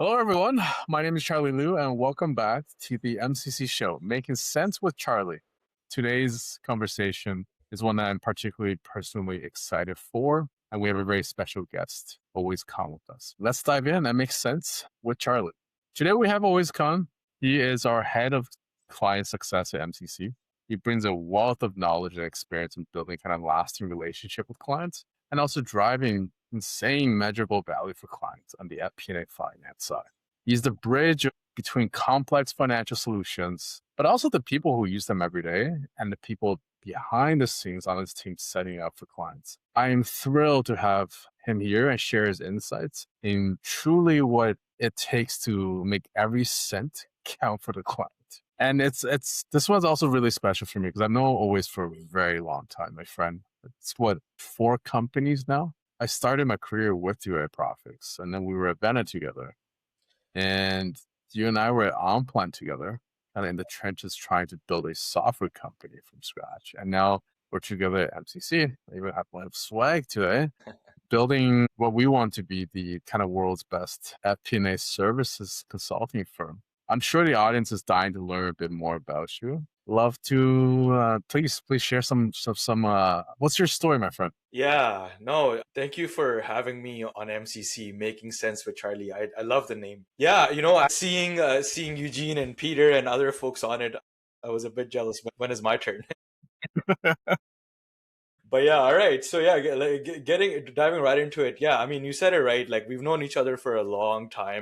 Hello, everyone. My name is Charlie Liu, and welcome back to the MCC show, Making Sense with Charlie. Today's conversation is one that I'm particularly personally excited for, and we have a very special guest, Owais Khan, with us. Let's dive in and make sense with Charlie. Today we have Owais Khan. He is our head of client success at MCC. He brings a wealth of knowledge and experience in building kind of lasting relationship with clients and also driving insane measurable value for clients on the FP&A finance side. He's the bridge between complex financial solutions, but also the people who use them every day and the people behind the scenes on his team setting up for clients. I am thrilled to have him here and share his insights in truly what it takes to make every cent count for the client. And it's this one's also really special for me because I've known Always for a very long time, my friend. It's what, 4 companies now? I started my career with you at Profix, and then we were at Bennett together. And you and I were at OnPlan together, kind of in the trenches trying to build a software company from scratch. And now we're together at MCC. I even have my swag today, building what we want to be the kind of world's best FP&A services consulting firm. I'm sure the audience is dying to learn a bit more about you. Love to please share some. What's your story, my friend? Yeah, no, thank you for having me on MCC, Making Sense with Charlie. I love the name. Yeah, seeing Eugene and Peter and other folks on it, I was a bit jealous. When is my turn? But yeah, all right. So yeah, diving right into it. Yeah, I mean, you said it right. Like we've known each other for a long time.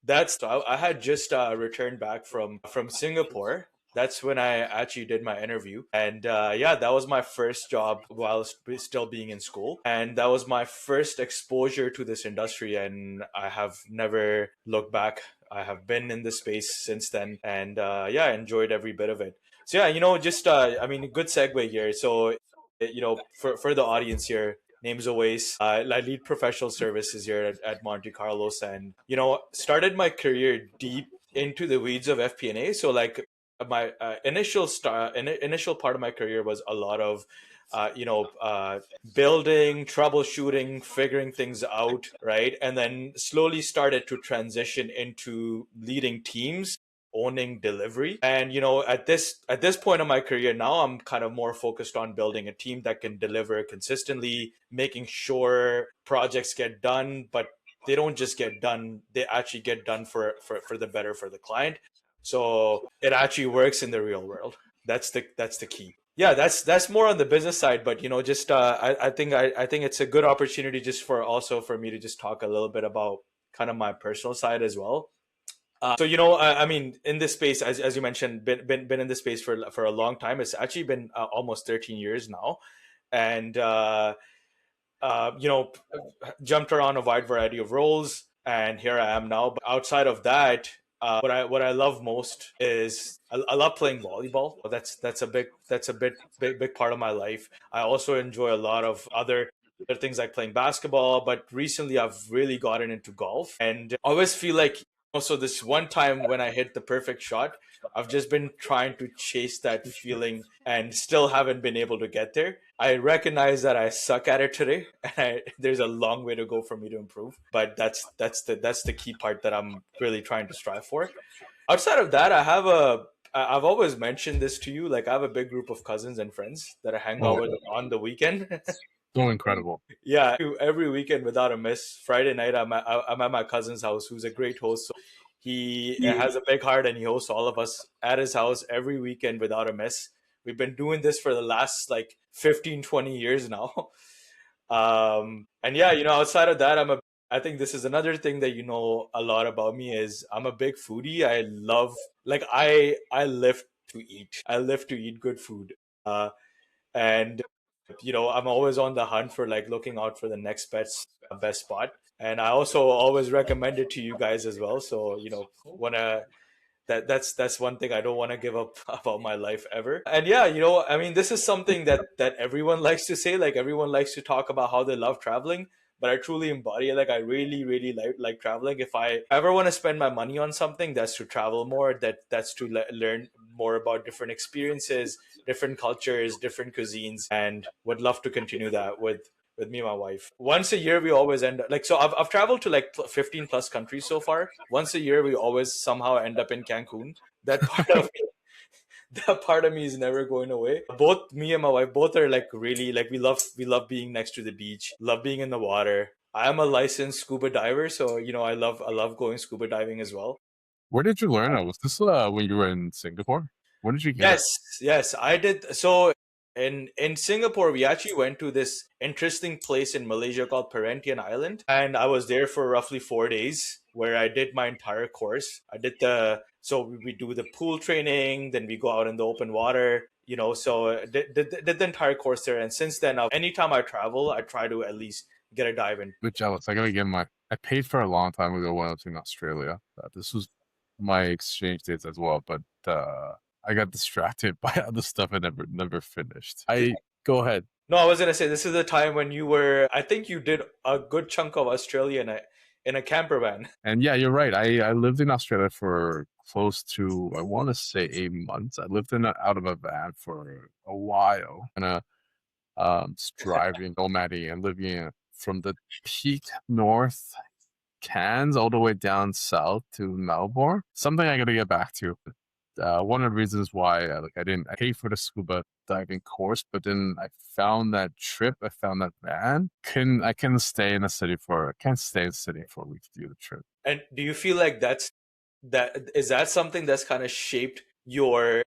I had just returned back from Singapore. That's when I actually did my interview, and yeah, that was my first job while still being in school, and that was my first exposure to this industry, and I have never looked back. I have been in this space since then, and yeah, I enjoyed every bit of it. So yeah, just I mean, good segue here. So for the audience here, name's Owais. I lead professional services here at Monte Carlos, and started my career deep into the weeds of FP&A. So like my initial part of my career was a lot of building, troubleshooting, figuring things out, right? And then slowly started to transition into leading teams, owning delivery. And at this point of my career now, I'm kind of more focused on building a team that can deliver consistently, making sure projects get done, but they don't just get done, they actually get done for the better for the client. So it actually works in the real world. That's the key. Yeah, that's more on the business side, but just I think it's a good opportunity just for me to just talk a little bit about kind of my personal side as well. So I mean, in this space, as you mentioned, been in this space for a long time. It's actually been almost 13 years now, and uh, you know, jumped around a wide variety of roles, and here I am now. But outside of that, what I love most is I love playing volleyball. That's a big part of my life. I also enjoy a lot of other things like playing basketball, but recently I've really gotten into golf, and I always feel like also this one time when I hit the perfect shot, I've just been trying to chase that feeling and still haven't been able to get there. I recognize that I suck at it today, and there's a long way to go for me to improve. But that's the key part that I'm really trying to strive for. Outside of that, I've always mentioned this to you. Like I have a big group of cousins and friends that I hang out Oh, with on the weekend. so incredible. Yeah, every weekend without a miss. Friday night, I'm at my cousin's house, who's a great host. So he has a big heart, and he hosts all of us at his house every weekend without a miss. We've been doing this for the last like 15, 20 years now. And yeah, outside of that, I think this is another thing that a lot about me is I'm a big foodie. I love, like, I live to eat. I live to eat good food. And I'm always on the hunt for like looking out for the next best spot. And I also always recommend it to you guys as well. So wanna that's one thing I don't want to give up about my life ever. And yeah, I mean, this is something that everyone likes to say. Like everyone likes to talk about how they love traveling, but I truly embody it. Like I really, really like traveling. If I ever want to spend my money on something, that's to travel more. That's to learn more about different experiences, different cultures, different cuisines, and would love to continue that with me and my wife. Once a year, we always end up like, so I've traveled to like 15 plus countries so far. Once a year, we always somehow end up in Cancun. That part of that part of me is never going away. Both me and my wife both are like really like we love being next to the beach, love being in the water. I am a licensed scuba diver, so I love going scuba diving as well. Where did you learn it? Was this when you were in Singapore? When did you get it? Yes, yes, I did. So in Singapore, we actually went to this interesting place in Malaysia called Perhentian Island, and I was there for roughly 4 days, where I did my entire course. I did the so we do the pool training, then we go out in the open water. So did the entire course there, and since then, anytime I travel, I try to at least get a dive in. A bit jealous. I gotta get my. I paid for a long time ago when I was in Australia. This was my exchange dates as well, but I got distracted by other stuff and never finished. I go ahead. No, I was gonna say this is the time when you were. I think you did a good chunk of Australia in a camper van. And yeah, you're right. I lived in Australia for close to, I want to say, 8 months. I lived out of a van for a while, and just driving, nomading, and living from the peak north Cairns all the way down south to Melbourne. Something I got to get back to. One of the reasons why I didn't pay for the scuba diving course, but then I found that trip, I found that van. I can't stay in the city for a week to do the trip. And do you feel like that is something that's kind of shaped your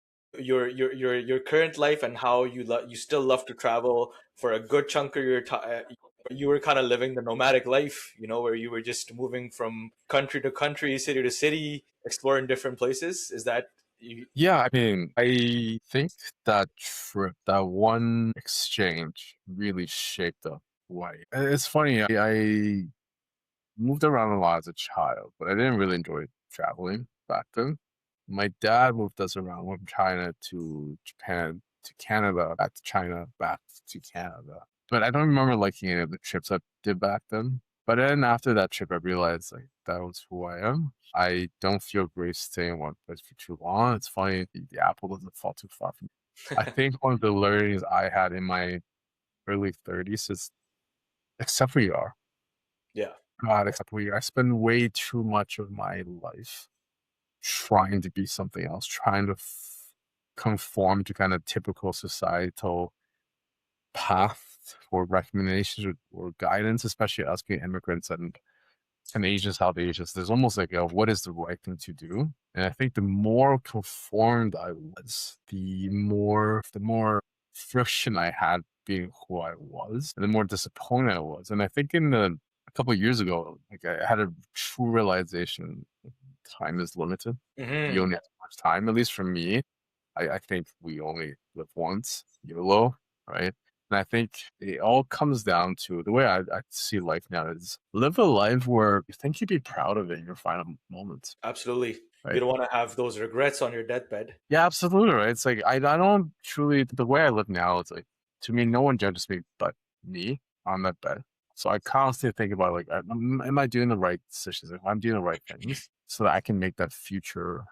current life and how you still love to travel for a good chunk of your time? You were kind of living the nomadic life, where you were just moving from country to country, city to city, exploring different places. Is that you? Yeah, I mean, I think that trip, that one exchange really shaped up why. It's funny, I moved around a lot as a child, but I didn't really enjoy traveling back then. My dad moved us around from China to Japan to Canada, back to China, back to Canada. But I don't remember liking any of the trips I did back then. But then after that trip, I realized that was who I am. I don't feel great staying in one place for too long. It's funny, the apple doesn't fall too far from me. I think one of the learnings I had in my early 30s is except for you are. Yeah. God, except for you. I spend way too much of my life trying to be something else, trying to conform to kind of typical societal path or recommendations or guidance, especially us being immigrants and Asians, South Asians. There's almost like what is the right thing to do? And I think the more conformed I was, the more friction I had being who I was, and the more disappointed I was. And I think a couple of years ago, I had a true realization: time is limited. You Hmm. only have so much time. At least for me, I think we only live once. YOLO, right? And I think it all comes down to the way I see life now is live a life where you think you'd be proud of it in your final moments, Absolutely. You right? don't want to have those regrets on your deathbed. Yeah, absolutely, right? It's like I don't truly the way I live now. It's like to me, no one judges me but me on that bed. So I constantly think about am I doing the right decisions? Am I doing the right things so that I can make that future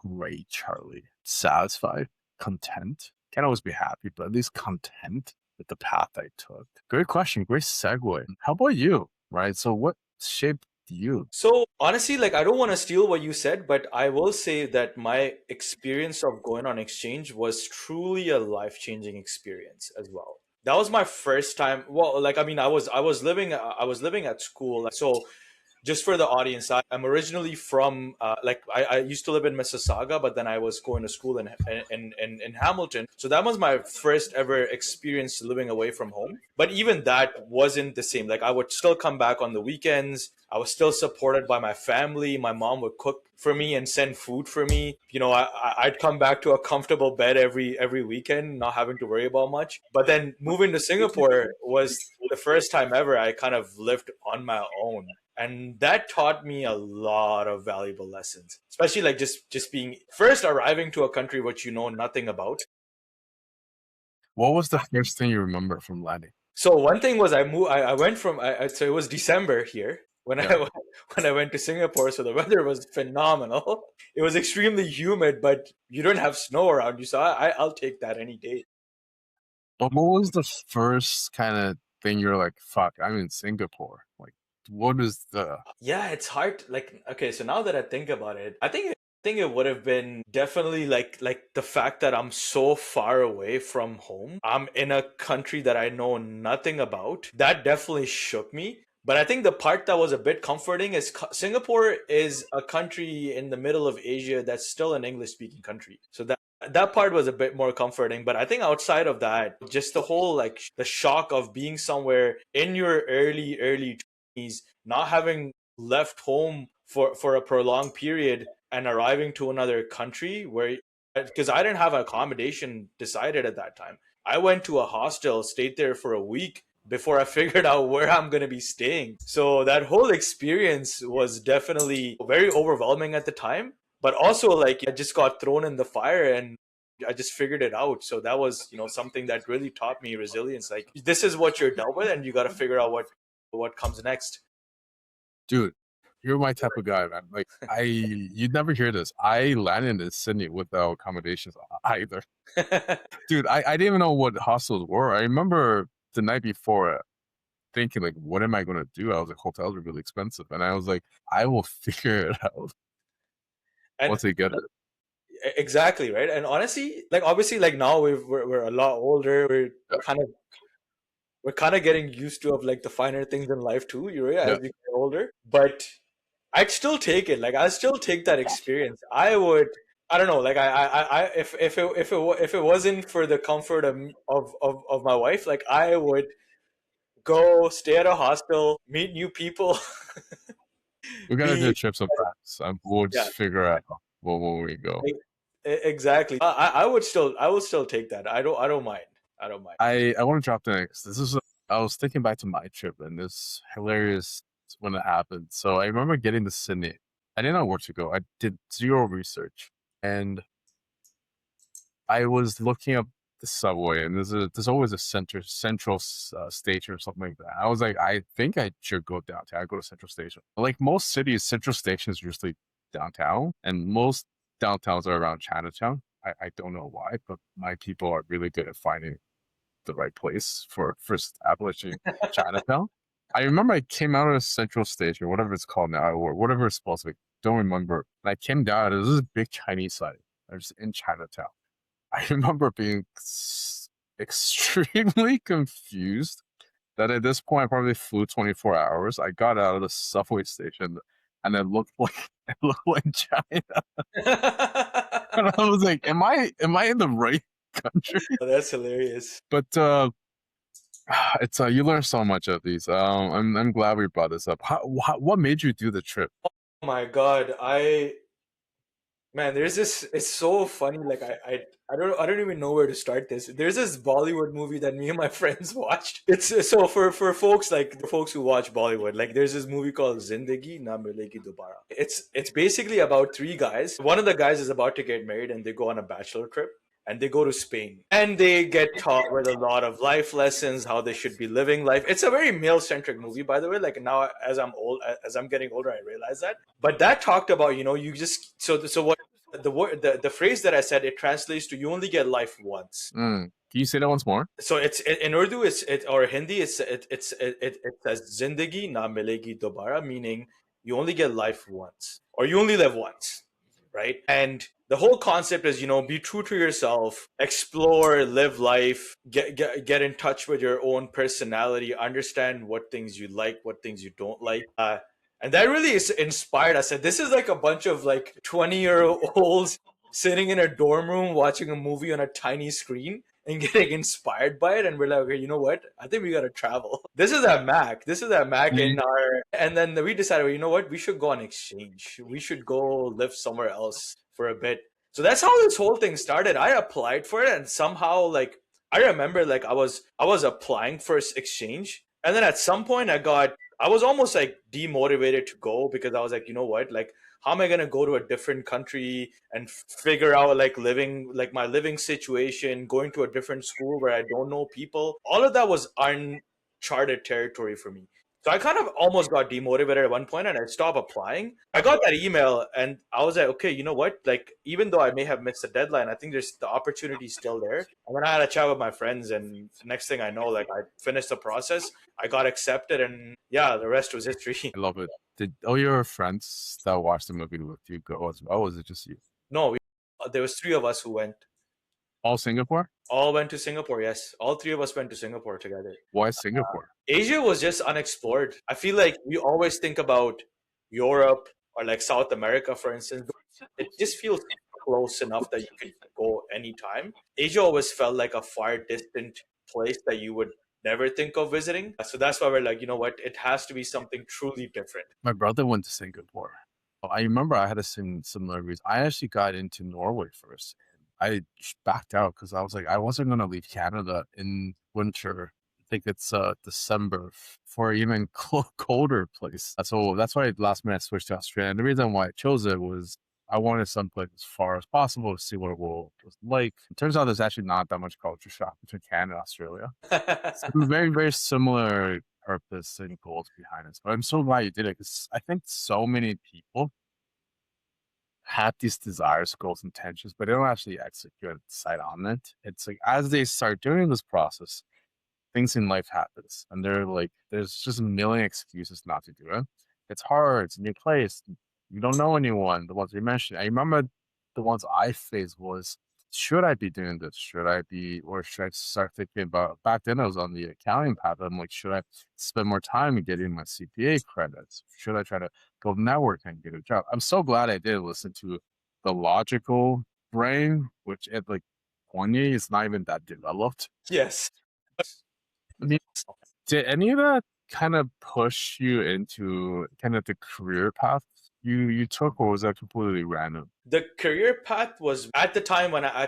great Charlie satisfied, content? Can't always be happy, but at least content with the path I took. Great question, great segue. How about you? Right. So what shaped you? So honestly, like I don't want to steal what you said, but I will say that my experience of going on exchange was truly a life-changing experience as well. That was my first time. Well, like I mean, I was living at school. So just for the audience, I'm originally from I used to live in Mississauga, but then I was going to school in Hamilton. So that was my first ever experience living away from home. But even that wasn't the same. Like I would still come back on the weekends. I was still supported by my family. My mom would cook for me and send food for me. I'd come back to a comfortable bed every weekend, not having to worry about much. But then moving to Singapore was the first time ever I kind of lived on my own, and that taught me a lot of valuable lessons, especially like just being first arriving to a country which you know nothing about. What was the first thing you remember from landing? So one thing was I went from so it was December here when Yeah. when I went to Singapore, so the weather was phenomenal. It was extremely humid, but you don't have snow around you, so I'll take that any day. But what was the first kind of then you're like, fuck, I'm in Singapore. Like, what is the Yeah, it's hard. Like, okay, so now that I think about it, I think it would have been definitely like the fact that I'm so far away from home. I'm in a country that I know nothing about. That definitely shook me. But I think the part that was a bit comforting is Singapore is a country in the middle of Asia that's still an English speaking country. So that part was a bit more comforting. But I think outside of that, just the whole like the shock of being somewhere in your early 20s, not having left home for a prolonged period and arriving to another country where, because I didn't have accommodation decided at that time. I went to a hostel, stayed there for a week before I figured out where I'm going to be staying. So that whole experience was definitely very overwhelming at the time, but also like I just got thrown in the fire and I just figured it out. So that was, something that really taught me resilience. Like this is what you're dealt with and you got to figure out what comes next. dude? You're my type of guy, man. Like you'd never hear this. I landed in Sydney without accommodations either. Dude, I didn't even know what hostels were. I remember the night before thinking like, what am I gonna do? I was like, hotels are really expensive, and I was like, I will figure it out And once I get it. exactly, right. And honestly, like obviously, like now we're a lot older. Yeah, We're kind of getting used to of like the finer things in life too. You're right, yeah. as we get older, but I'd still take it. Like I'd still take that experience. I would. I don't know. Like if it wasn't for the comfort of my wife, like I would go stay at a hostel, meet new people, We gotta do a be trip sometimes. We'll yeah, just figure out where we go. exactly. I would still take that. I don't mind. I don't mind. I want to drop the next. I was thinking back to my trip, and it's hilarious when it happened. So I remember getting to Sydney. I didn't know where to go. I did zero research, and I was looking up the subway, and there's always a central station or something like that. I was like, I think I should go downtown. I go to Central Station. Like most cities, Central Station is usually downtown, and most downtowns are around Chinatown. I don't know why, but my people are really good at finding the right place for establishing Chinatown. I remember I came out of Central Station, whatever it's called now, or whatever it's supposed to be. Don't remember. And I came down. There was this big Chinese sign. I was in Chinatown. I remember being extremely confused that at this point I probably flew 24 hours. I got out of the subway station and it looked like it looked like China. And I was like, am I in the right country? Oh, that's hilarious. But it's you learn so much of these. I'm glad we brought this up. What made you do the trip? Oh my God, man, there's this. It's so funny. Like I don't even know where to start this. There's this Bollywood movie that me and my friends watched. It's so for folks like the folks who watch Bollywood. Like there's this movie called Zindagi Na Milegi Dobara. It's basically about three guys. One of the guys is about to get married, and they go on a bachelor trip. And they go to Spain and they get taught with a lot of life lessons, how they should be living life. It's a very male centric movie, by the way. Like now, as I'm getting older, I realize that. But that talked about, you just so what the phrase that I said, it translates to you only get life once. Can you say that once more? So it's in Urdu, or Hindi, it says Zindagi na milegi dobara, meaning you only get life once, or you only live once, right? And the whole concept is, be true to yourself, explore, live life, get in touch with your own personality, understand what things you like, what things you don't like. And that really is inspired. I said, this is like a bunch of like 20-year-olds sitting in a dorm room watching a movie on a tiny screen and getting inspired by it. And we're like, okay, you know what? I think we got to travel. This is at Mac. In our, and then we decided, well, you know what? We should go on exchange. We should go live somewhere else for a bit. So that's how this whole thing started. I applied for it, and somehow, like, I remember, like, I was applying for exchange, and then at some point I was almost like demotivated to go, because I was like, you know what, like, how am I gonna go to a different country and figure out like my living situation, going to a different school where I don't know people? All of that was uncharted territory for me. So I kind of almost got demotivated at one point and I stopped applying. I got that email and I was like, okay, you know what? Like, even though I may have missed the deadline, I think there's the opportunity still there. And then I had a chat with my friends, and next thing I know, like I finished the process, I got accepted, and yeah, the rest was history. I love it. Did all your friends that watched the movie with you go as well? Or was it just you? No, there was three of us who went. All Singapore? All went to Singapore, yes. All three of us went to Singapore together. Why Singapore? Asia was just unexplored. I feel like we always think about Europe or like South America, for instance. It just feels close enough that you could go anytime. Asia always felt like a far distant place that you would never think of visiting. So that's why we're like, you know what? It has to be something truly different. My brother went to Singapore. I remember I had a similar reason. I actually got into Norway first. I backed out because I was like, I wasn't going to leave Canada in winter. I think it's December for even colder place. So that's why last minute I switched to Australia. And the reason why I chose it was I wanted someplace as far as possible to see what it was like. It turns out there's actually not that much culture shock between Canada and Australia. Some very, very similar purpose and goals behind it. But I'm so glad you did it because I think so many people have these desires, goals, intentions, but they don't actually execute and decide on it. It's like as they start doing this process, things in life happens, and they're like, there's just a million excuses not to do it. It's hard. It's a new place. You don't know anyone. The ones you mentioned. I remember the ones I faced was, should I be doing this? Should I be, or should I start thinking about? Back then, I was on the accounting path. I'm like, should I spend more time in getting my CPA credits? Should I try to go network and get a job? I'm so glad I did listen to the logical brain, which at like 20 is not even that developed. Yes. I mean, did any of that kind of push you into kind of the career path you took, or was that completely random? The career path was at the time when I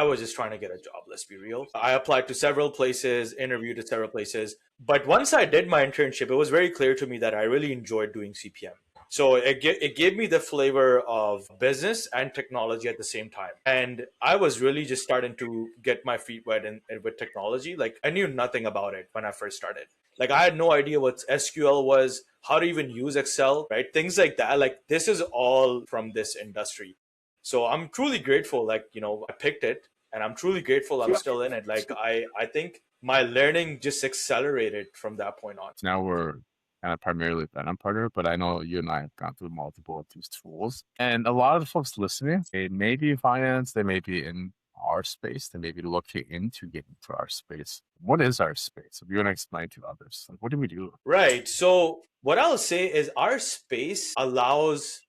was just trying to get a job, let's be real. I applied to several places, interviewed at several places. But once I did my internship, it was very clear to me that I really enjoyed doing CPM. So it gave me the flavor of business and technology at the same time. And I was really just starting to get my feet wet with technology. Like I knew nothing about it when I first started. Like I had no idea what SQL was, how to even use Excel, right? Things like that. Like this is all from this industry. So I'm truly grateful, like, I picked it and I'm truly grateful I'm still in it. Like I think my learning just accelerated from that point on. Now we're kind of primarily Venom partner, but I know you and I have gone through multiple of these tools. And a lot of the folks listening, they may be in finance, they may be in our space, they may be looking into getting to our space. What is our space? If you want to explain to others, like, what do we do? Right. So what I'll say is our space allows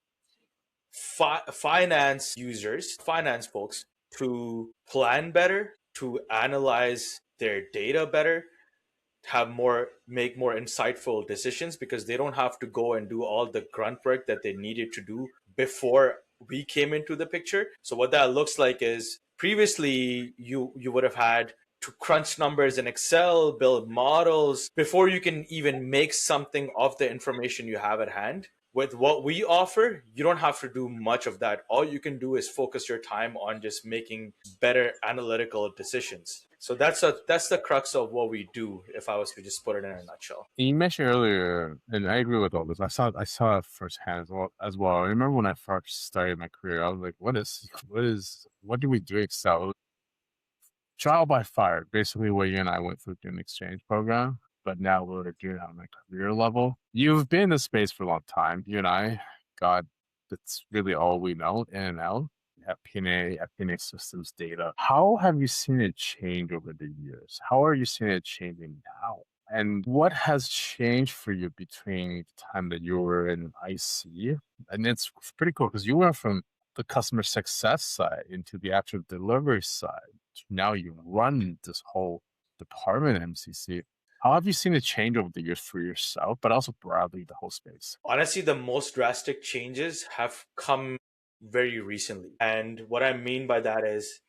finance users, finance folks to plan better, to analyze their data better, make more insightful decisions because they don't have to go and do all the grunt work that they needed to do before we came into the picture. So what that looks like is previously you would have had to crunch numbers in Excel, build models before you can even make something of the information you have at hand. With what we offer, you don't have to do much of that. All you can do is focus your time on just making better analytical decisions. So that's the crux of what we do, if I was to just put it in a nutshell. You mentioned earlier, and I agree with all this. I saw it firsthand as well. I remember when I first started my career, I was like, what do we do Excel? Trial by fire, basically what you and I went through through an exchange program, but now we're doing it on a career level. You've been in this space for a long time. You and I, God, that's really all we know in and out. FP&A systems data. How have you seen it change over the years? How are you seeing it changing now? And what has changed for you between the time that you were in IC? And it's pretty cool because you went from the customer success side into the actual delivery side. Now you run this whole department at MCC. How have you seen it change over the years for yourself, but also broadly the whole space? Honestly, the most drastic changes have come very recently. And what I mean by that is,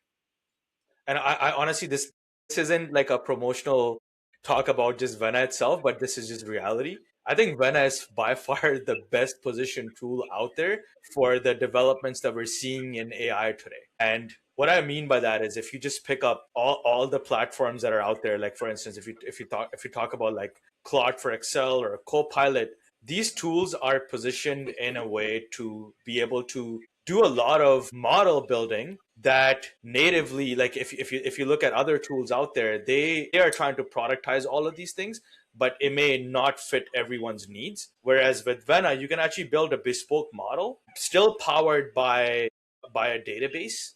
and I honestly, this isn't like a promotional talk about just Vena itself, but this is just reality. I think Vena is by far the best positioned tool out there for the developments that we're seeing in AI today. And What I mean by that is if you just pick up all the platforms that are out there, like for instance, if you talk about like Claude for Excel or Copilot, these tools are positioned in a way to be able to do a lot of model building that natively, like if you look at other tools out there, they are trying to productize all of these things, but it may not fit everyone's needs. Whereas with Vena, you can actually build a bespoke model, still powered by a database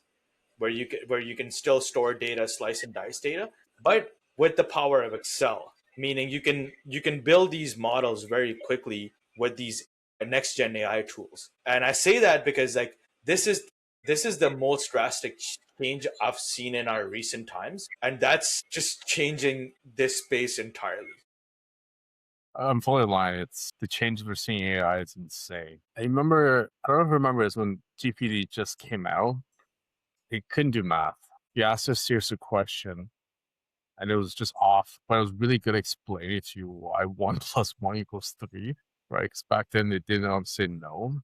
where you can still store data, slice and dice data, but with the power of Excel, meaning you can build these models very quickly with these next gen AI tools. And I say that because like this is this is the most drastic change I've seen in our recent times, and that's just changing this space entirely. I'm fully aligned. It's the changes we're seeing in AI is insane. I remember, I don't know if you remember this when GPT just came out, it couldn't do math. You asked a serious question and it was just off, but it was really good at explaining to you why 1 + 1 = 3, right? Because back then they didn't say no.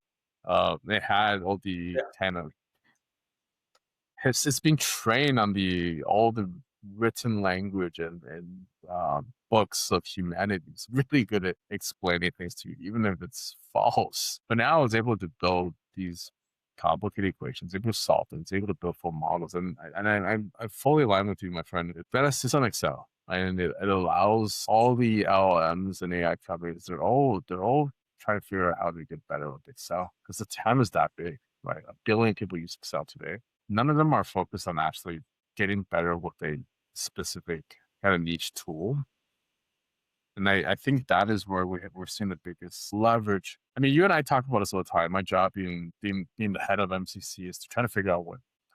They had all the Yeah. kind of it's been trained on all the written language and books of humanity. It's really good at explaining things to you, even if it's false. But now it's able to build these complicated equations, able to solve them, it's able to build full models. I fully align with you, my friend. It benefits on Excel. And it allows all the LLMs and AI companies, they're all trying to figure out how to get better with Excel because the TAM is that big, right? 1 billion people use Excel today. None of them are focused on actually getting better with a specific kind of niche tool. And I think that is where we're seeing the biggest leverage. I mean, you and I talk about this all the time. My job being the head of MCC is to try to figure out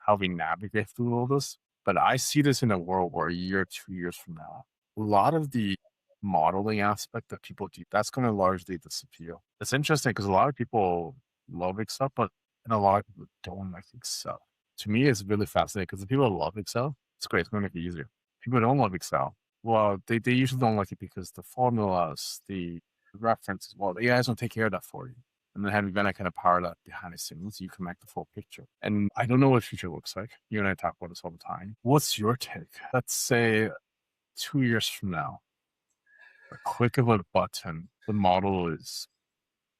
how we navigate through all this. But I see this in a world where a year, 2 years from now, a lot of the modeling aspect that people do, that's going to largely disappear. It's interesting because a lot of people love Excel, and a lot of people don't like Excel. To me, it's really fascinating because the people who love Excel, it's great. It's going to make it easier. People who don't love Excel, well, they usually don't like it because the formulas, the references, well, the AIs don't take care of that for you. And then having that kind of power that behind the scenes, you can make the full picture. And I don't know what future looks like. You and I talk about this all the time. What's your take? Let's say 2 years from now, a click of a button, the model is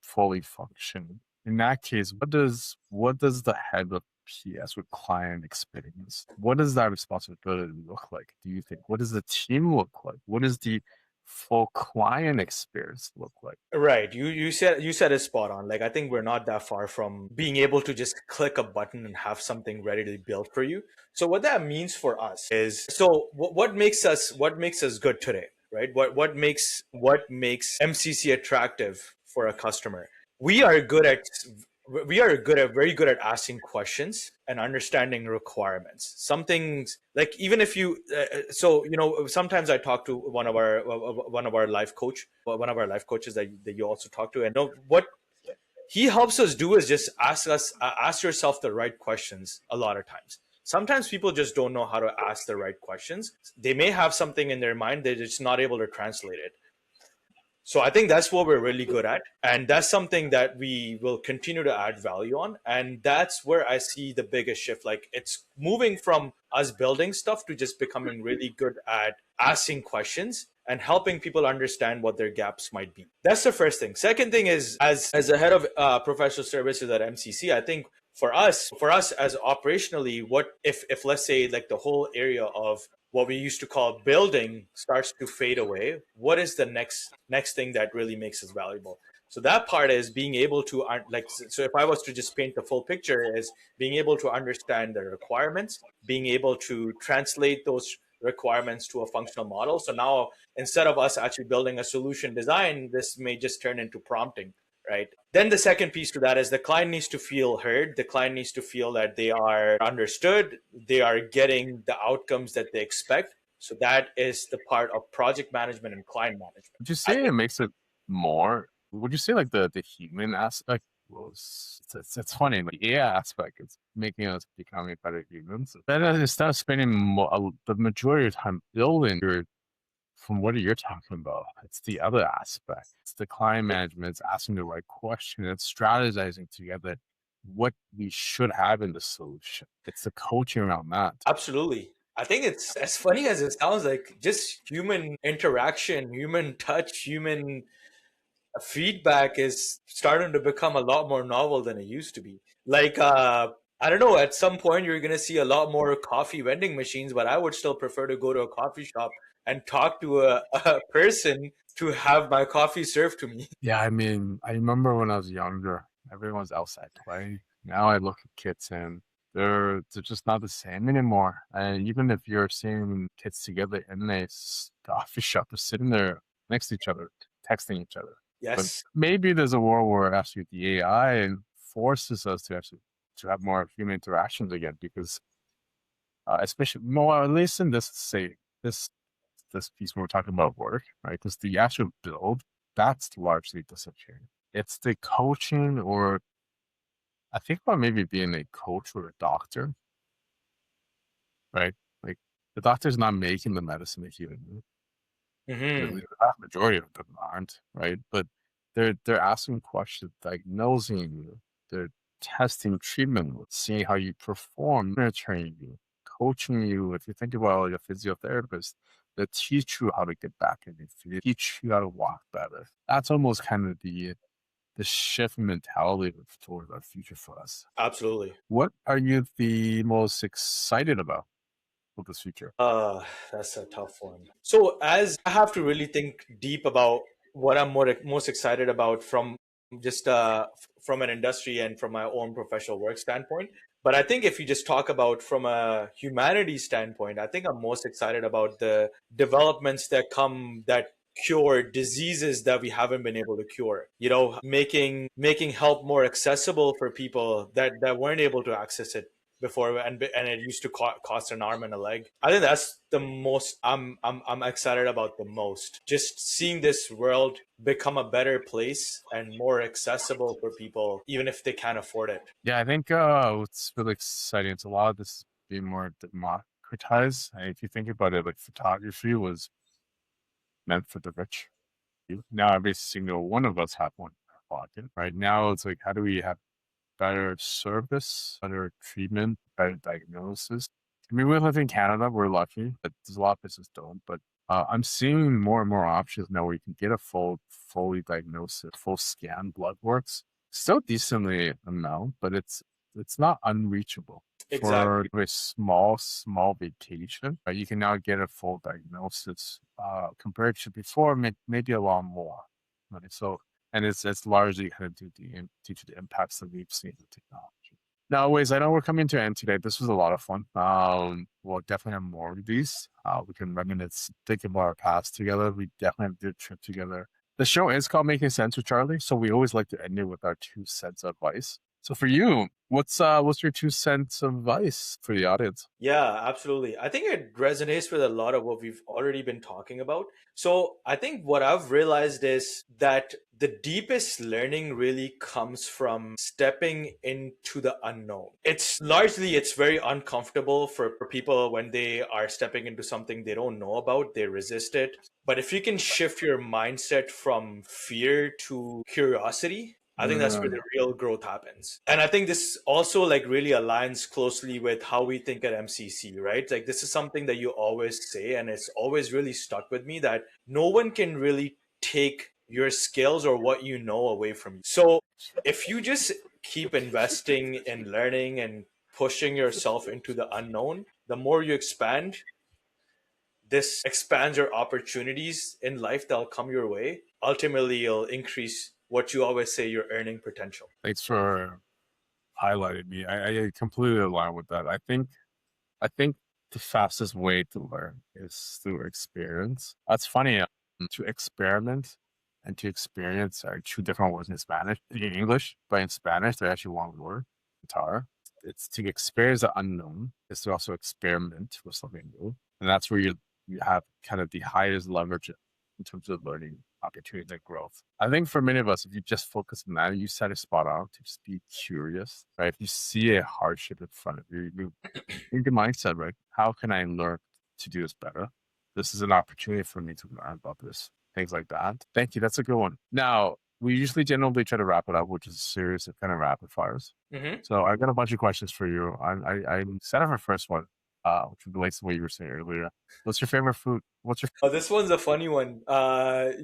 fully functioning. In that case, what does the head of PS with client experience? What does that responsibility look like? Do you think? What does the team look like? What does the full client experience look like? Right. You said it spot on. Like I think we're not that far from being able to just click a button and have something ready to be built for you. So what that means for us is what makes us good today, right? What makes MCC attractive for a customer? We are good at very good at asking questions and understanding requirements. Some things like even if you so you know sometimes I talk to one of our life coaches that you also talk to, and what he helps us do is just ask yourself the right questions a lot of times. Sometimes people just don't know how to ask the right questions. They may have something in their mind, they're just not able to translate it. So I think that's what we're really good at. And that's something that we will continue to add value on. And that's where I see the biggest shift. Like it's moving from us building stuff to just becoming really good at asking questions and helping people understand what their gaps might be. That's the first thing. Second thing is, as a head of professional services at MCC, I think for us as operationally, what if let's say like the whole area of what we used to call building starts to fade away, what is the next thing that really makes us valuable? So that part is being able to like, so if I was to just paint the full picture, is being able to understand the requirements, being able to translate those requirements to a functional model. So now instead of us actually building a solution design, this may just turn into prompting, right? Then the second piece to that is the client needs to feel heard. The client needs to feel that they are understood. They are getting the outcomes that they expect. So that is the part of project management and client management. Would you I say it think makes it more? Would you say like the human aspect was it's funny, like the AI aspect is making us becoming better humans. Then instead of spending the majority of time building from what you're talking about, it's the other aspect. It's the client management, it's asking the right question, it's strategizing together. what we should have in the solution. It's the coaching around that. Absolutely. I think it's as funny as it sounds, like just human interaction, human touch, human feedback is starting to become a lot more novel than it used to be. Like, I don't know, at some point you're going to see a lot more coffee vending machines, but I would still prefer to go to a coffee shop and talk to a person to have my coffee served to me. Yeah, I mean, I remember when I was younger, everyone's outside playing. Now I look at kids and they're just not the same anymore. And even if you're seeing kids together in a coffee shop, they're sitting there next to each other, texting each other. But Yes, maybe there's a world where actually the AI forces us to actually to have more human interactions again, because especially more at least in this this piece where we're talking about work, right? Because the actual build, that's largely disappearing. It's the coaching, or I think about maybe being a coach or a doctor, right? Like the doctor's not making the medicine that you need. hmm The vast majority of them aren't, right? But they're asking questions, diagnosing you, they're testing treatment, seeing how you perform, monitoring you, coaching you. If you think about like a physiotherapist, they teach you how to get back in your feet, teach you how to walk better. That's almost kind of the shift in mentality towards our future for us. absolutely. What are you the most excited about with this future? That's a tough one. So, as I have to really think deep about what I'm most excited about from just from an industry and from my own professional work standpoint. But I think if you just talk about from a humanity standpoint, I think I'm most excited about the developments that come that cure diseases that we haven't been able to cure. You know, making help more accessible for people that weren't able to access it before, and it used to cost an arm and a leg. I think that's the most I'm excited about the most. Just seeing this world become a better place and more accessible for people, even if they can't afford it. Yeah, I think what's really exciting is a lot of this being more democratized. And if you think about it, like photography was meant for the rich. Now every single one of us have one in our pocket. Right now, it's like, how do we have better service, better treatment, better diagnosis? I mean, we live in Canada. We're lucky, but there's a lot of places don't. But I'm seeing more and more options now where you can get a fully diagnosed, full scan, blood works. Still decently amount, but it's not unreachable. For Exactly. a small vacation, you can now get a full diagnosis compared to before, maybe a lot more. Right? So, and it's largely kind of due to the impacts that we've seen in technology. Now, Ways, I know we're coming to an end today. This was a lot of fun. We'll definitely have more of these. We can reminisce, think about our past together. We definitely did a trip together. The show is called Making Sense with Charlie, so we always like to end it with our 2 cents of advice. So for you, what's your 2 cents of advice for the audience? Yeah, absolutely. I think it resonates with a lot of what we've already been talking about. So I think what I've realized is that the deepest learning really comes from stepping into the unknown. It's very uncomfortable for people when they are stepping into something they don't know about, they resist it. But if you can shift your mindset from fear to curiosity, I think that's where the real growth happens. And I think this also like really aligns closely with how we think at MCC, right? Like this is something that you always say, and it's always really stuck with me that no one can really take your skills or what you know away from you. So if you just keep investing in learning and pushing yourself into the unknown, the more you expand, this expands your opportunities in life that'll come your way. Ultimately, you'll increase what you always say your earning potential. Thanks for highlighting me. I completely align with that. I think the fastest way to learn is through experience. That's funny. To experiment and to experience are two different words in Spanish, in English, but in Spanish, they're actually one word, guitar. It's to experience the unknown, is to also experiment with something new. And that's where you have kind of the highest leverage in terms of learning opportunity and growth. I think for many of us, if you just focus on that, you set a spot out to just be curious, right? If you see a hardship in front of you, you think the mindset, right? How can I learn to do this better? This is an opportunity for me to learn about this. Things like that. Thank you. That's a good one. Now, we usually generally try to wrap it up, which is a series of kind of rapid fires. Mm-hmm. So I've got a bunch of questions for you. I set up our first one, which relates to what you were saying earlier. What's your favorite food? What's your Oh, this one's a funny one.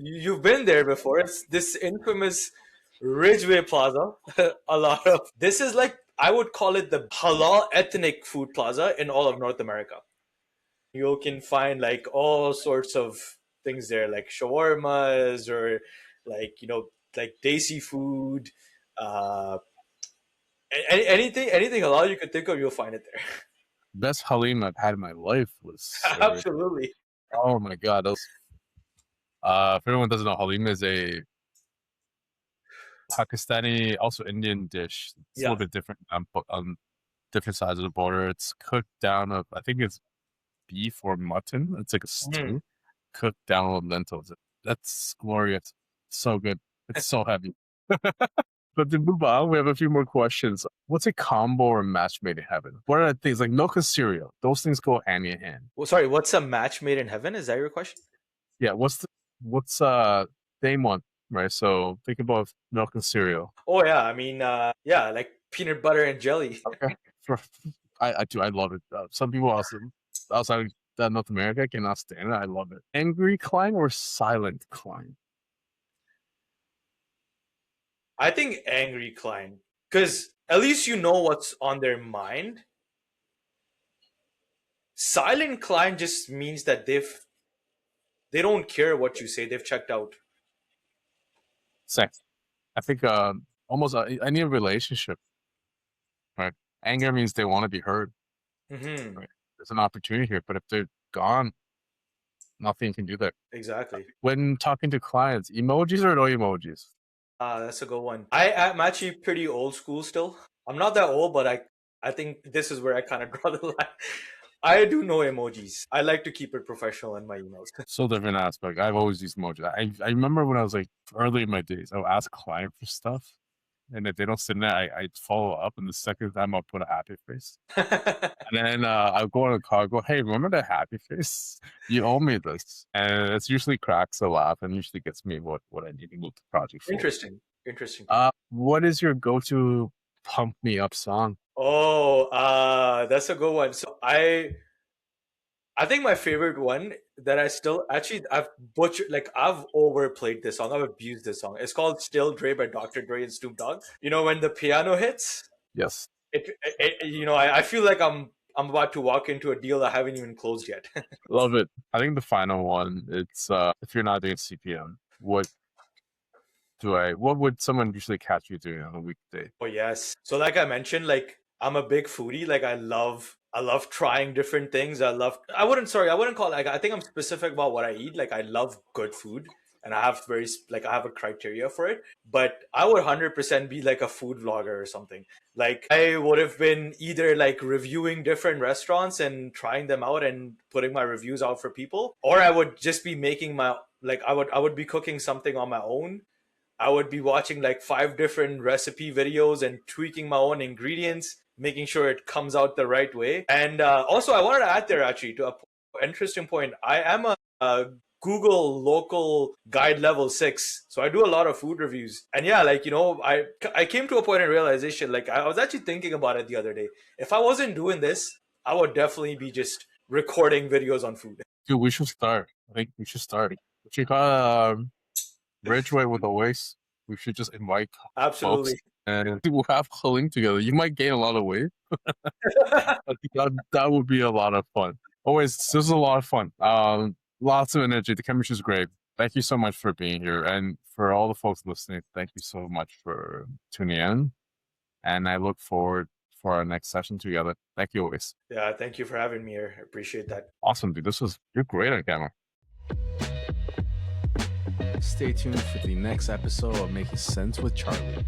You've been there before. It's this infamous Ridgeway Plaza. A lot of this is like I would call it the halal ethnic food plaza in all of North America. You can find like all sorts of things there, like shawarmas or like like desi food. Uh, anything halal you could think of, you'll find it there. best halim I've had in my life was Absolutely. oh my god, those if anyone doesn't know, halim is a Pakistani, also Indian dish. It's a Yeah. little bit different on different sides of the border. It's cooked down of, I think it's beef or mutton. It's like a Mhm. stew cooked down with lentils. That's glorious. So good. It's so heavy. But to move on, we have a few more questions. What's a combo or match made in heaven? What are the things like milk and cereal? Those things go hand in hand. Well, sorry, what's a match made in heaven? Is that your question? Yeah. What's name one, right? So think about milk and cereal. Oh yeah, I mean, yeah, like peanut butter and jelly. Okay. For, I do. I love it. Some people also outside of North America cannot stand it. I love it. Angry climb or silent climb? I think angry client, because at least you know what's on their mind. Silent client just means that they don't care what you say. They've checked out. Same. I think almost any relationship, right? Anger means they want to be heard. Hmm. Right? There's an opportunity here, but if they're gone, nothing you can do there. Exactly. When talking to clients, emojis or no emojis? That's a good one. I am actually pretty old school still. I'm not that old, but I think this is where I kind of draw the line. I do no emojis. I like to keep it professional in my emails. So different aspect. I've always used emojis. I remember when I was like early in my days, I would ask client for stuff. And if they don't send that, I'd follow up. And the second time I'll put a happy face. And then I'll go on a call, go, hey, remember that happy face? You owe me this. And it's usually cracks a laugh and usually gets me what I need to move the project forward. Interesting. Interesting. What is your go-to pump me up song? Oh, that's a good one. So I think my favorite one that I still actually I've butchered, like I've overplayed this song. I've abused this song. It's called "Still Dre" by Dr. Dre and Snoop Dogg. You know when the piano hits, Yes. I feel like I'm about to walk into a deal I haven't even closed yet. Love it. I think the final one, it's if you're not doing CPM, what would someone usually catch you doing on a weekday? Oh yes. So like I mentioned, like I'm a big foodie. Like I love trying different things. I wouldn't call it, like I think I'm specific about what I eat. Like I love good food and I have I have a criteria for it. But I would 100% be like a food vlogger or something. Like I would have been either like reviewing different restaurants and trying them out and putting my reviews out for people, or I would just be making my like I would be cooking something on my own. I would be watching like 5 different recipe videos and tweaking my own ingredients, making sure it comes out the right way. And also, I wanted to add there actually to a interesting point. I am a Google local guide level 6, so I do a lot of food reviews. And yeah, like I came to a point of realization. Like I was actually thinking about it the other day. If I wasn't doing this, I would definitely be just recording videos on food. Dude, we should start. I think we should start. What you call Ridgeway with Owais. We should just invite Absolutely. folks and we'll have Halim together. You might gain a lot of weight. I think that would be a lot of fun. Always, this is a lot of fun. Lots of energy. The chemistry is great. Thank you so much for being here. And for all the folks listening, thank you so much for tuning in. And I look forward for our next session together. Thank you always. Yeah, thank you for having me here. I appreciate that. Awesome, dude. You're great on camera. Stay tuned for the next episode of Making Sense with Charlie.